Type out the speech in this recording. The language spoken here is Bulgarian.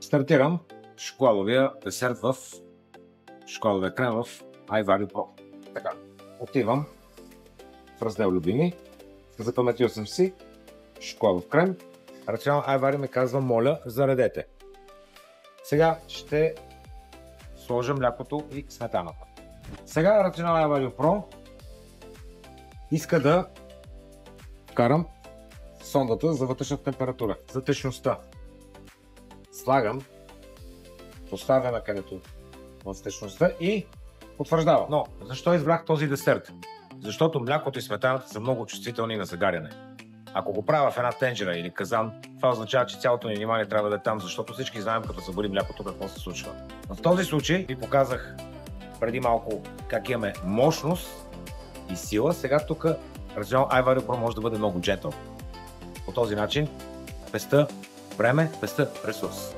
Стартирам шоколадовия десерт в шоколадовия крем в iVario Pro. Така, отивам в раздел любими, запаметил съм си шоколадов крем. Рационал iVario ми казва, моля, заредете. Сега ще сложа млякото и сметаната. Сега Рационал iVario Pro иска да вкарам сондата за вътрешна температура, за течността. Слагам, поставя на където в течността и потвърждавам. Но защо избрах този десерт? Защото млякото и сметаната са много чувствителни на загаряне. Ако го правя в една тенджера или казан, това означава, че цялото ни внимание трябва да е там, защото всички знаем, като събори млякото, какво се случва. В този случай ви показах преди малко как имаме мощност и сила. Сега тук Rational iVario Pro може да бъде много джентъл. По този начин песта време, песта ресурс.